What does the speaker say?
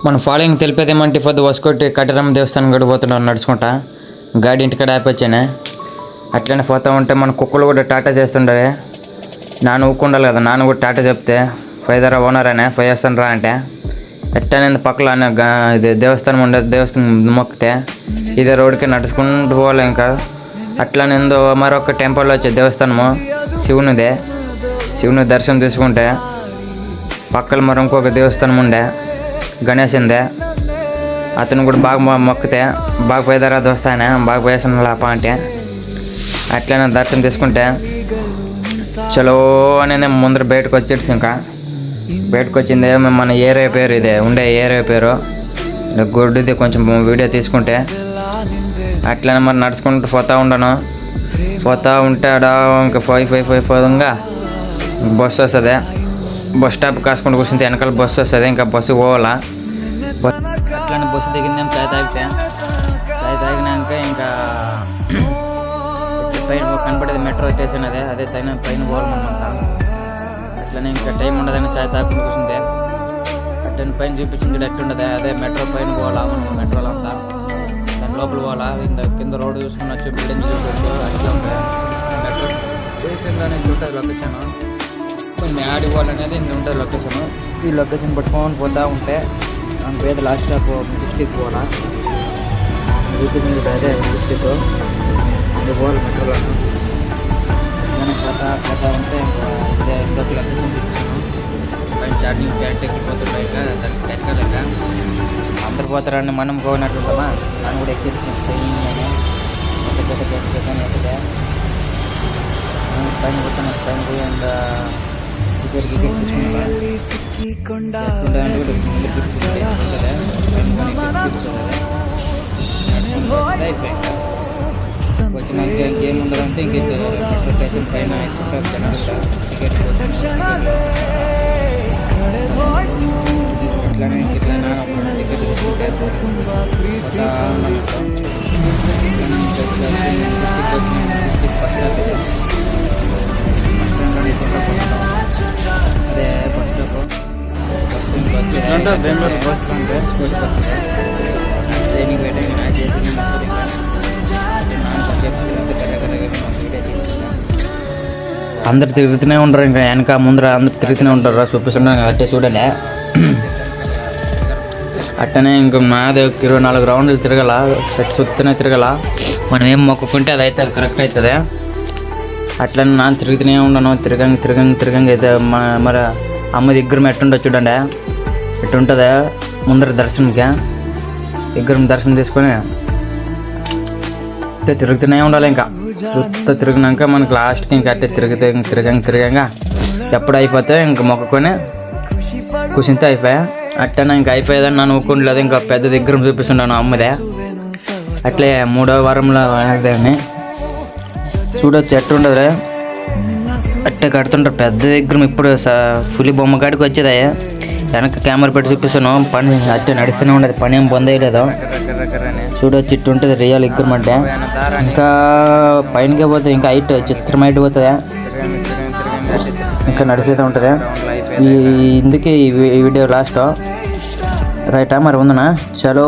మన ఫాలోయింగ్ తెలిపేదేమంటే పొద్దు వసుకొట్టి కట్టరమ్మ దేవస్థానం గడి పోతున్నాం నడుచుకుంటా. గాడి ఇంటికాడ ఆపొచ్చానే. అట్లనే పోతూ ఉంటే మన కుక్కలు కూడా టాటా చేస్తుండే. నాన్న ఊక్కుండాలి కదా, నాన్న కూడా టాటా చెప్తే ఫైదరా ఓనర్ అనే ఫైవ్ చేస్తాను రా అంటే ఎట్టనే పక్కల ఇది దేవస్థానం ఉండేది. దేవస్థానం మొక్కితే ఇదే రోడ్డుకి నడుచుకుంటూ పోవాలి. ఇంకా అట్లనే మరొక టెంపుల్లో వచ్చే దేవస్థానము శివునిదే. శివుని దర్శనం తీసుకుంటే పక్కన మరి ఇంకొక దేవస్థానం ఉండే గణేశందే. అతను కూడా బాగా మొక్కితే బాగా పోయేదారా దోస్తానే బాగా పోయేసాను లాప అంటే అట్లనే దర్శనం తీసుకుంటే చలో అనేది ముందర బయటకు వచ్చేసి ఇంకా బయటకు వచ్చింది మన ఏరియా పేరు ఇదే ఉండే ఏరియా పేరు గుడ్డిది. కొంచెం వీడియో తీసుకుంటే అట్లనే మరి నడుచుకుంటూ పోతూ ఉండను. పోతూ ఉంటే ఆడ ఇంకా పోయింగా బస్సు వస్తుంది. బస్ స్టాప్ కాసుకుంటూ కూర్చుంటే వెనకాల బస్సు వస్తుంది. ఇంకా బస్సు పోవాలా. అట్లనే బస్సు దిగిందేమో చాయ్ తాగితే చాయ్ తాగినాక ఇంకా పైన కనపడేది మెట్రో స్టేషన్ అదే పైన పోవాలన్నమాట. అట్లనే ఇంకా టైం ఉండదని చాయ్ తాగుకుంటూ కూర్చుంటే అట్లనే పైన చూపించింది ఎట్టుండదు. అదే మెట్రో పైన పోవాలా మనం మెట్రోలో అంతా. దాని లోపల పోవాలా. కింద రోడ్డు చూసుకున్నచ్చు, బిల్డింగ్ చూసుకోవచ్చు. అట్లా ఉంటాయి. మెట్రో స్టేషన్లో అనేది ఉంటుంది లొకేషన్. కొన్ని ఆడి పోవాలనేది ఇంత ఉంటుంది లొకేషన్. ఈ లొకేషన్ పట్టుకొని పోతూ ఉంటే మన పేద లాస్ట్ స్టాప్ డిస్ట్రిక్ట్ పోవాలా. యూపీ మీద అదే డిస్ట్రిక్ట్ ఇది పోవాలి మెట్రోలో. మనం పోతా ఉంటే ఇంకా ఇంకొక లొకేషన్ తీసుకున్నాం. పైన ఛార్జింగ్ ప్యాంట్ ఎక్కిపోతుంటాయి. ఇంకా దానికి ఎక్కలేక అందరు పోతారని మనం పోయినట్టుంటామా. నన్ను కూడా ఎక్కించిన చెక్క ఎక్కితే పైన పోతాను. పైన పోయి అండ్ టికెట్ తీసుకుంటా వచ్చిన గేమ్ ఉండాలంటే ఇంక మెట్రో స్టేషన్ పైన టికెట్ ఇట్లానే టికెట్ తీసుకుంటే అదే bus stop Bengaluru bus training పెట్టాను చేసి అందరు తిరుగుతూనే ఉంటారు. ఇంకా వెనక ముందర అందరు తిరుగుతూనే ఉంటారు. చూపిస్తున్నాను అట్టే చూడండి. అట్టనే ఇంకా మాది 24 రౌండ్లు తిరగల. సెట్ సుత్తనే తిరగల. మనం ఏం మొక్కుకుంటే అది అయితే కరెక్ట్ అవుతుంది. అట్లనే నా తిరుగుతూనే ఉండను. తిరగంగా అయితే మరి అమ్మ దగ్గర ఎట్టుండో చూడండి. ఎట్టుంటుందా ముందర దర్శనంకి దగ్గర దర్శనం తీసుకొని తిరుగుతూనే ఉండాలి. ఇంకా చుట్టూ తిరిగినాక మనకి లాస్ట్కి ఇంకా అట్టే తిరగంగా ఎప్పుడు అయిపోతే ఇంక మొక్కుకొని కూర్చుంటే అయిపోయా. అట్టనే ఇంకా అయిపోయేదని నన్ను ఊకుండలేదు. ఇంకా పెద్ద దగ్గర చూపిస్తున్నాను అమ్మదే. అట్లే 3వ వారంలో అని చూడొచ్చు ఎట్టుండదు. అట్టే కడుతుంటారు పెద్ద దగ్గర. ఇప్పుడు ఫుల్ బొమ్మ కాడికి వచ్చేదా వెనక కెమెరా పెట్టి చూపిస్తాను. పని అట్టే నడుస్తూనే ఉండదు. పని ఏం పొందే లేదు. చూడొచ్చు ఇట్టు ఉంటుంది రియల్ ఎగ్గురం అంటే. ఇంకా పైనకే పోతే ఇంకా హైట్ చిత్రం హైట్ పోతుందా. ఇంకా నడిచేదే ఉంటుంది. ఇందుకే ఈ వీడియో లాస్ట్ రైటా మరి ఉందనా. చలో.